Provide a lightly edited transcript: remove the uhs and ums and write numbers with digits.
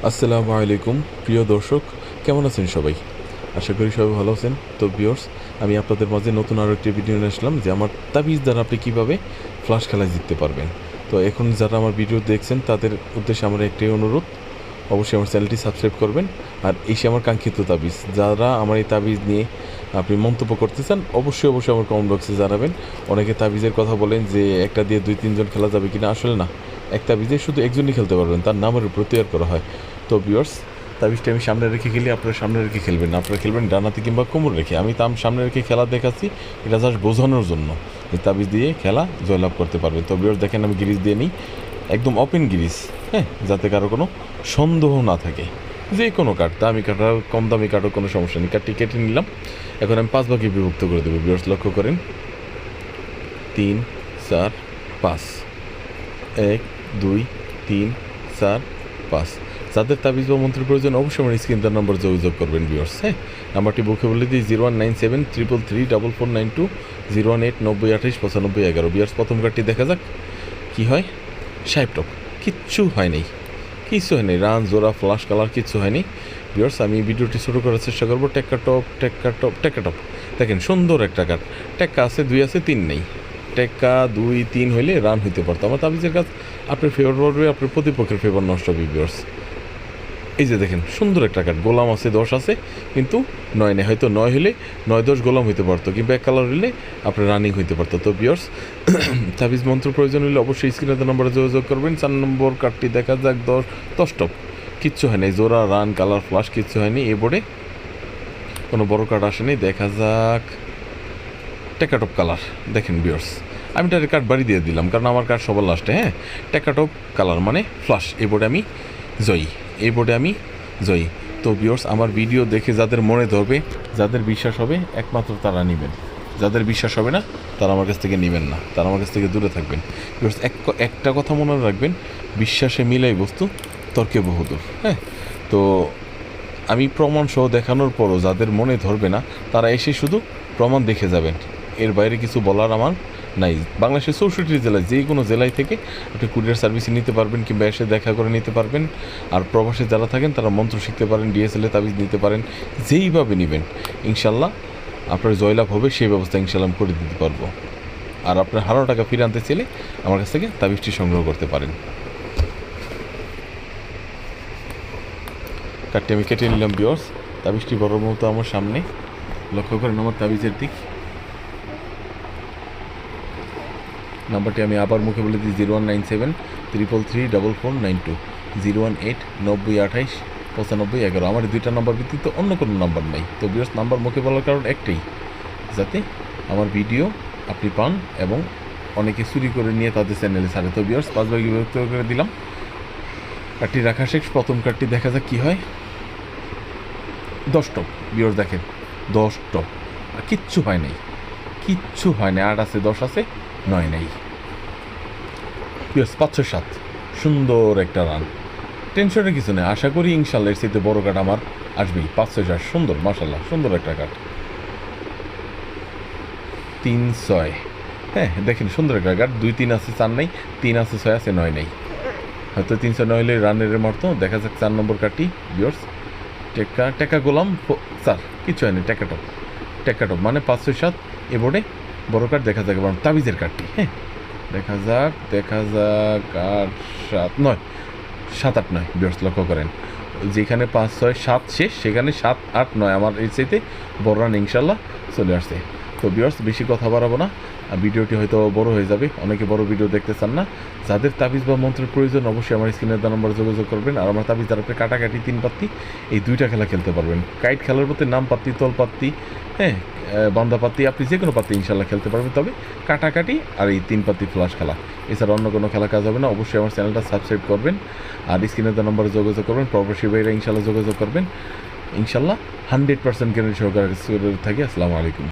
আসসালামু আলাইকুম প্রিয় দর্শক, কেমন আছেন সবাই? আশা করি সবাই ভালো আছেন। তো ভিউয়ার্স, আমি আপনাদের মাঝে নতুন আরও একটি ভিডিও নিয়ে আসলাম যে আমার তাবিজ দ্বারা আপনি কীভাবে ফ্লাশ খেলায় জিততে পারবেন। তো এখন যারা আমার ভিডিও দেখছেন তাদের উদ্দেশ্যে আমার একটাই অনুরোধ, অবশ্যই আমার চ্যানেলটি সাবস্ক্রাইব করবেন। আর এসে আমার কাঙ্ক্ষিত তাবিজ, যারা আমার এই তাবিজ নিয়ে আপনি মন্তব্য করতে চান অবশ্যই আমার কমেন্ট বক্সে জানাবেন। অনেকে তাবিজের কথা বলেন যে একটা দিয়ে 2-3 জন খেলা যাবে কিনা, আসলে না, এক তাবিজে শুধু একজনই খেলতে পারবেন, তার নামের উপর তৈরি করা হয়। তো ভিউয়ার্স, তাবিজটা আমি সামনে রেখে খেলি, আপনারা সামনে রেখে খেলবেন না, আপনারা খেলবেন ডানাতে কিংবা কোমর রেখে। আমি সামনে রেখে খেলা দেখাচ্ছি, এটা জাস্ট বোঝানোর জন্য যে তাবিজ দিয়ে খেলা জয়লাভ করতে পারবেন। তো ভিউয়ার্স দেখেন, আমি গিরিজ দিয়ে নিই, একদম ওপেন গিরিজ, হ্যাঁ, যাতে কারো কোনো সন্দেহ না থাকে। যে কোনো কাঠ, দামি কাঠ আর কম দামি কাঠও কোনো সমস্যা নেই, কাঠটি কেটে নিলাম। এখন আমি 5 ভাগে বিভক্ত করে দেবো। ভিউয়ার্স লক্ষ্য করেন, 3, 4, 5, 1, 2, 3, 4, 5। যাদের তাবিজ বা মন্ত্রের প্রয়োজন অবশ্যই আমার স্ক্রিন তার নম্বর যোগাযোগ করবেন ভিউয়ার্স। হ্যাঁ, নাম্বারটি বুকে বলে দিই 0197333492, 01890289511। ভিউয়ার্স প্রথম কার্ডটি দেখা যাক কি হয়। 60 টপ, কিচ্ছু হয় নাই, কিচ্ছু হয়নি, রান জোড়া ফ্লাশ কালার কিচ্ছু হয়নি। ভিউয়ার্স আমি ভিডিওটি শুরু করার চেষ্টা করবো। টেক্কা টপ দেখেন, সুন্দর একটা কার্ড। টেক্কা আছে 2, আছে 3 নেই। টেক্কা 2, 3 হইলে রান হইতে পারতো। আমার তাবিজের কাজ আপনার ফেভার পড়বে, আপনার প্রতিপক্ষের ফেভার নষ্ট হবে। ভিউয়ার্স এই যে দেখেন, সুন্দর একটা কার্ড। গোলাম আছে 10 আছে, কিন্তু 9 নেই। হয়তো 9 হলে 9-10 গোলাম হইতে পারতো, কিংবা এক কালার হলে আপনার রানিং হইতে পারতো। তো ভিউয়ার্স, তাবিজ মন্ত্র প্রয়োজন হলে অবশ্যই স্ক্রিনে নম্বরে যোগাযোগ করবেন। 4 নম্বর কার্ডটি দেখা যাক। 10 টপ, কিচ্ছু হয়নি, জোড়া রান কালার ফ্লাশ কিচ্ছু হয়নি। এই বোর্ডে কোনো বড় কার্ড আসেনি। দেখা যাক টেকাটপ কালার। দেখেন ভিউয়ার্স, আমি তার কার্ড বাড়ি দিয়ে দিলাম, কারণ আমার কার্ড সবার লাস্টে। হ্যাঁ, টেকাটপ কালার মানে ফ্লাশ। এই বোর্ডে আমি জয়ী, এই বোর্ডে আমি জয়ী। তো ভিউয়ার্স, আমার ভিডিও দেখে যাদের মনে ধরবে, যাদের বিশ্বাস হবে, একমাত্র তারা নেবেন। যাদের বিশ্বাস হবে না তারা আমার কাছ থেকে নেবেন না, তারা আমার কাছ থেকে দূরে থাকবেন। ভিউয়ার্স একটা কথা মনে রাখবেন, বিশ্বাসে মিলাই বস্তু, তর্কে বহুদূর। হ্যাঁ, তো আমি প্রমাণ সহ দেখানোর পরও যাদের মনে ধরবে না তারা এসে শুধু প্রমাণ দেখে যাবেন, এর বাইরে কিছু বলার আমার নাই। বাংলাদেশের 64 জেলায় যে কোনো জেলায় থেকে আপনি কুরিয়ার সার্ভিসে নিতে পারবেন, কিংবা এসে দেখা করে নিতে পারবেন। আর প্রবাসে যারা থাকেন তারা মন্ত্র শিখতে পারেন, ডিএসএল এ তাবিজ নিতে পারেন। যেইভাবে নেবেন ইনশাল্লাহ আপনার জয়লাভ হবে, সেই ব্যবস্থা ইনশাল্লাহ আমি করে দিতে পারবো। আর আপনার হারানো টাকা ফিরে আনতে চাইলে আমার কাছ থেকে তাবিজটি সংগ্রহ করতে পারেন। কাঠটি আমি কেটে নিলাম ভিউয়ার্স। তাবিজটি বড় মতো আমার সামনে, লক্ষ্য করেন আমার তাবিজের দিক। নাম্বারটি আমি আবার মুখে বলে দিই, 019733344492, 01890289511। আমার 2টা নাম্বার ভিত্তিতে অন্য কোনো নাম্বার নাই। তো ভিউয়ার্স, নাম্বার মুখে বলার কারণ একটাই, যাতে আমার ভিডিও আপনি পান এবং অনেকে চুরি করে নিয়ে তাদের চ্যানেলে ছাড়ে। তো ভিউয়ার্স 5 ভাগে বিভক্ত করে দিলাম। কার্ডটি রাখা শেষ। প্রথম কার্ডটি দেখা যাক কী হয়। 10 টপ। ভিউয়ার্স দেখেন, 10 টপ, আর কিচ্ছু হয় নাই, কিচ্ছু হয় না। 8 আছে, 10 আছে, 9 নেই। ভিউয়ার্স 507, সুন্দর একটা রান। টেনশনের কিছু নেই, আশা করি ইনশাল্লাহ এর চাইতে বড় কাঠ আমার আসবেই। 507 সুন্দর, মাশাল্লাহ সুন্দর একটা কাঠ। 3-6, হ্যাঁ দেখেন সুন্দর একটা কাঠ। 2, 3 আছে, 4 নেই, 3 আছে, 6 আছে, 9 নেই। হয়তো 309 হলে রানের মতো। দেখা যাক 4 নম্বর কাঠটি। ভিউয়ার্স টেকা গোলাম 4, কিছু হয়নি। টেকাটপ মানে 507। এ বোর্ডে বড় কাঠ দেখা যাক এবার তাবিজের কাঠটি। হ্যাঁ, দেখা যাক 8, 7, 9, 7, 8, 9। ভিউয়ার্স লক্ষ্য করেন, যেখানে 5, 6, 7 শেষ, সেখানে 7, 8, 9 আমার এর চাইতে বড় রান ইনশাল্লাহ চলে আসছে। তো ভিউয়ার্স বেশি কথা বাড়াবো না, ভিডিওটি হয়তো বড় হয়ে যাবে, অনেকে বড় ভিডিও দেখতে চান না। যাদের তাবিজ বা মন্ত্রের প্রয়োজন অবশ্যই আমার স্ক্রিনের নাম্বার যোগাযোগ করবেন। আর আমার তাবিজ দ্বারা আপনি কাটাকাটি 3 পাত্তি এই 2টা খেলা খেলতে পারবেন। কাইট খেলার প্রতি নাম পাত্তি, তল পাত্তি, হ্যাঁ বান্দা পাত্তি, আপনি যে কোনো পাত্তি ইনশাল্লাহ খেলতে পারবেন। তবে কাটাকাটি আর এই 3 পাত্তি ফ্লাশ খেলা, এছাড়া অন্য কোনো খেলা কাজ হবে না। অবশ্যই আমার চ্যানেলটা সাবস্ক্রাইব করবেন আর স্ক্রিনের নাম্বারে যোগাযোগ করবেন। প্রবাসী ভাইরা ইনশাল্লাহ যোগাযোগ করবেন। ইনশাল্লাহ 100% গ্যারান্টি সহকারে থাকি। আসসালামু আলাইকুম।